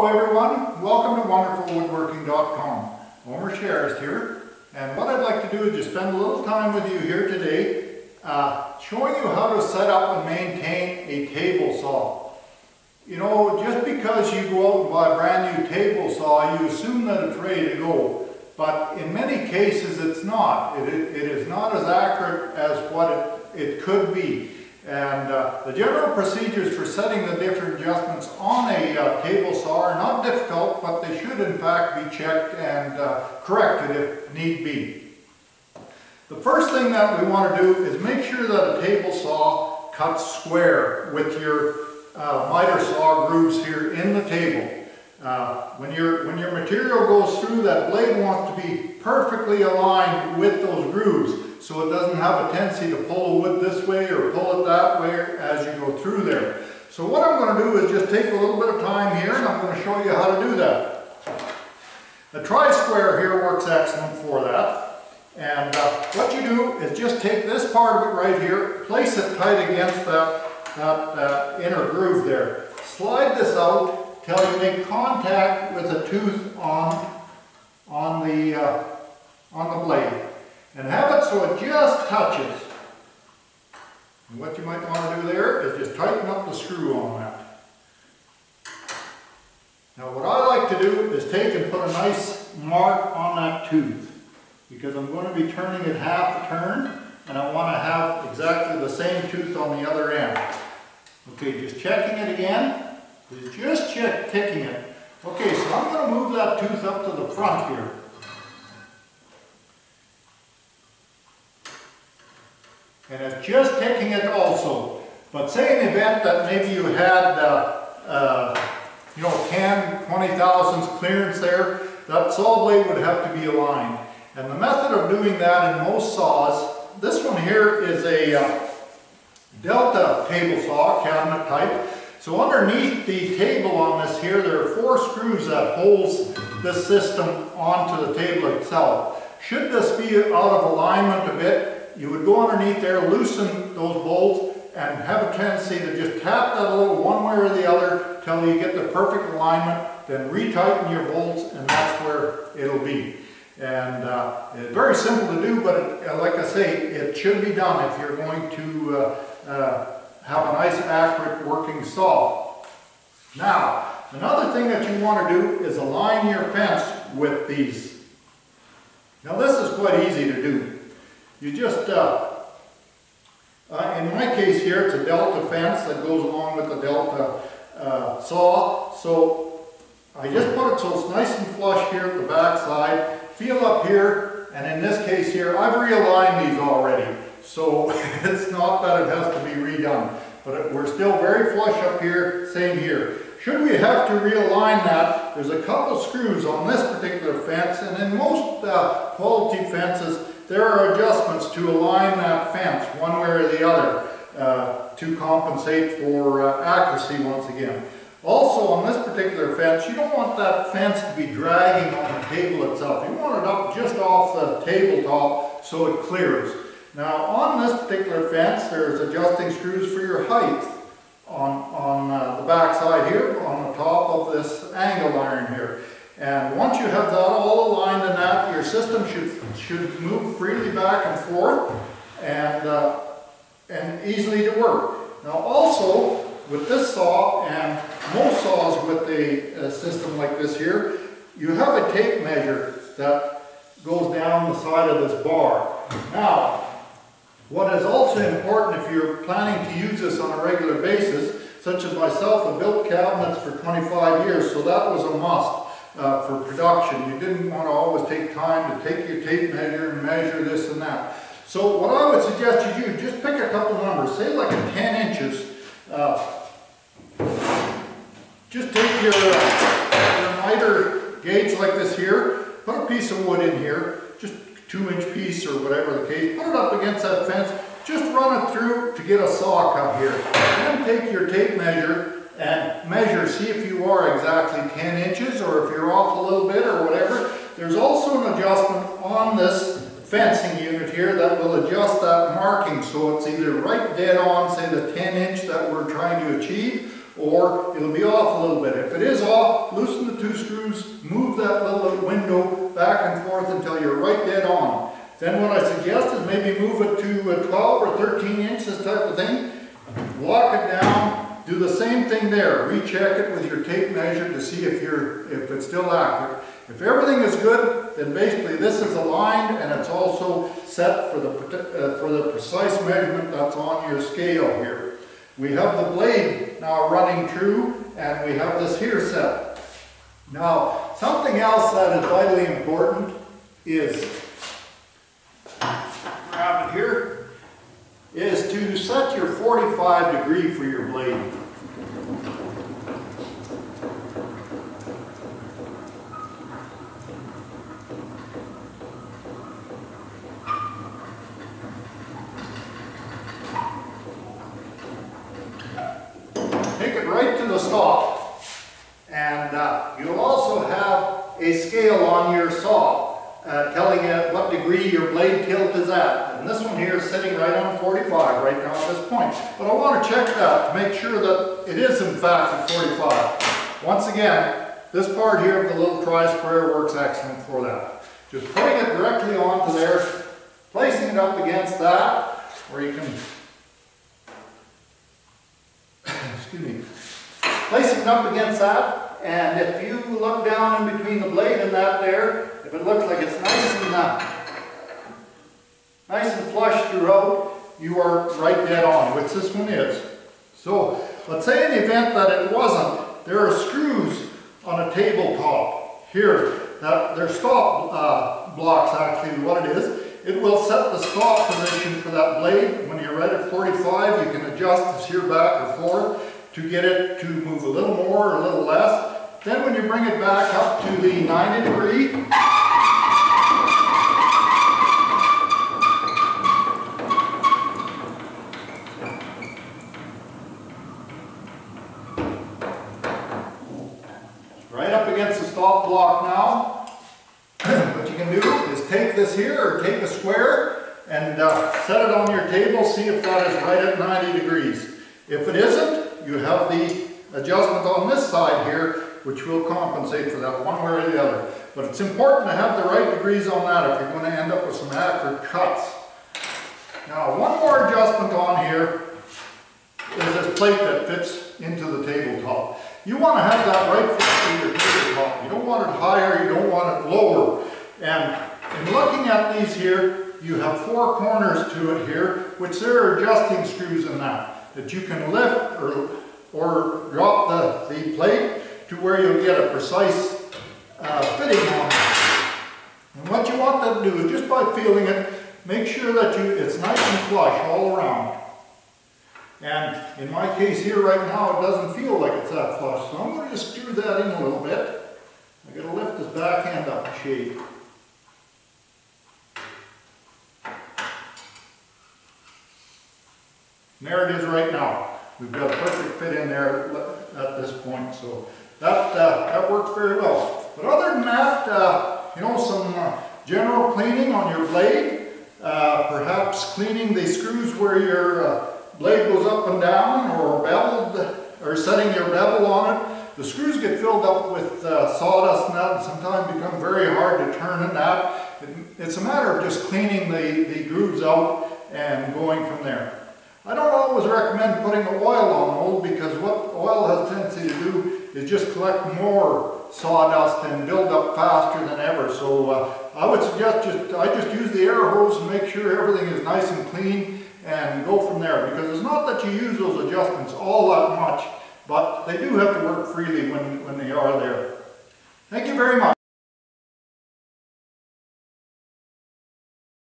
Hello everyone, welcome to wonderfulwoodworking.com. Homer Sherrist here, and what I'd like to do is just spend a little time with you here today showing you how to set up and maintain a table saw. You know, just because you go out and buy a brand new table saw, you assume that it's ready to go. But in many cases it's not. It is not as accurate as what it could be. And the general procedures for setting the different adjustments on a table saw are not difficult, but they should in fact be checked and corrected if need be. The first thing that we want to do is make sure that a table saw cuts square with your miter saw grooves here in the table. When your material goes through, that blade wants to be perfectly aligned with those grooves, so it doesn't have a tendency to pull the wood this way or pull it that way as you go through there. So what I'm going to do is just take a little bit of time here, and I'm going to show you how to do that. The tri-square here works excellent for that. And what you do is just take this part of it right here, place it tight against that inner groove there. Slide this out till you make contact with the tooth on the blade. And have it so it just touches. And what you might want to do there is just tighten up the screw on that. Now what I like to do is take and put a nice mark on that tooth, because I'm going to be turning it half a turn, and I want to have exactly the same tooth on the other end. Okay, just checking it again. Just ticking it. Okay, so I'm going to move that tooth up to the front here. And it's just ticking it also. But say in the event that maybe you had, 10, 20 thousandths clearance there, that saw blade would have to be aligned. And the method of doing that in most saws, this one here is a Delta table saw, cabinet type. So underneath the table on this here, there are 4 screws that holds this system onto the table itself. Should this be out of alignment a bit, you would go underneath there, loosen those bolts, and have a tendency to just tap that a little one way or the other till you get the perfect alignment, then retighten your bolts, and that's where it'll be. And it's very simple to do, but like I say, it should be done if you're going to have a nice accurate working saw. Now, another thing that you want to do is align your fence with these. Now this is quite easy to do. You just, in my case here, it's a Delta fence that goes along with the Delta saw. So I just put it so it's nice and flush here at the back side. Feel up here, and in this case here, I've realigned these already. So it's not that it has to be redone. But we're still very flush up here, same here. Should we have to realign that, there's a couple screws on this particular fence, and in most quality fences, there are adjustments to align that fence one way or the other to compensate for accuracy once again. Also on this particular fence, you don't want that fence to be dragging on the table itself. You want it up just off the tabletop so it clears. Now on this particular fence, there's adjusting screws for your height on the back side here, on the top of this angle iron here. And once you have that all aligned in that, your system should move freely back and forth and easily to work. Now also, with this saw and most saws with a system like this here, you have a tape measure that goes down the side of this bar. Now, what is also important if you're planning to use this on a regular basis, such as myself, I built cabinets for 25 years, so that was a must. For production. You didn't want to always take time to take your tape measure and measure this and that. So what I would suggest you do, just pick a couple numbers, say like a 10 inches. Just take your miter gauge like this here, put a piece of wood in here, just 2-inch piece or whatever the case, put it up against that fence, just run it through to get a saw cut here. Then take your tape measure and measure, see if you are exactly 10 inches or if you're off a little bit or whatever. There's also an adjustment on this fencing unit here that will adjust that marking so it's either right dead on, say the 10 inch that we're trying to achieve, or it'll be off a little bit. If it is off, loosen the 2 screws, move that little window back and forth until you're right dead on. Then what I suggest is maybe move it to 12 or 13 inches type of thing. Lock it down, do the same thing there. Recheck it with your tape measure to see if it's still accurate. If everything is good, then basically this is aligned and it's also set for the precise measurement that's on your scale here. We have the blade now running true and we have this here set. Now, something else that is vitally important is, grab it here, is to set your 45 degree for your blade. Take it right to the stop, and you'll also have a scale on your saw telling you what degree your blade tilt is at. And this one here is sitting right on 45 right now at this point. But I want to check that to make sure that it is in fact at 45. Once again, this part here of the little tri-square works excellent for that. Just putting it directly onto there, placing it up against that, where you can placing it up against that, and if you look down in between the blade and that there, if it looks like it's nice and flush throughout, you are right dead on, which this one is. So, let's say in the event that it wasn't, there are screws on a tabletop here, that they're stop blocks actually what it is. It will set the stop position for that blade. When you're right at 45, you can adjust this here back or forth to get it to move a little more or a little less. Then when you bring it back up to the 90 degree, right up against the stop block now, what you can do is take this here or take a square and set it on your table, see if that is right at 90 degrees. If it isn't, you have the adjustment on this side here, which will compensate for that one way or the other. But it's important to have the right degrees on that if you're going to end up with some accurate cuts. Now, one more adjustment on here is this plate that fits into the tabletop. You want to have that right fit to your tabletop. You don't want it higher, you don't want it lower. And in looking at these here, you have 4 corners to it here, which there are adjusting screws in that you can lift or drop the plate to where you'll get a precise fitting on it. And what you want that to do is just by feeling it, make sure that it's nice and flush all around. And in my case here right now, it doesn't feel like it's that flush, so I'm going to just screw that in a little bit. I'm going to lift this back end up a shade. And there it is right now. We've got a perfect fit in there at this point, so that works very well. But other than that, you know, some general cleaning on your blade, perhaps cleaning the screws where your blade goes up and down, or beveled, or setting your bevel on it. The screws get filled up with sawdust and that, and sometimes become very hard to turn in that. It's a matter of just cleaning the grooves out and going from there. I don't always recommend putting oil on mold, because what oil has a tendency to do is just collect more sawdust and build up faster than ever. So I would suggest I just use the air hose and make sure everything is nice and clean and go from there, because it's not that you use those adjustments all that much, but they do have to work freely when they are there. Thank you very much.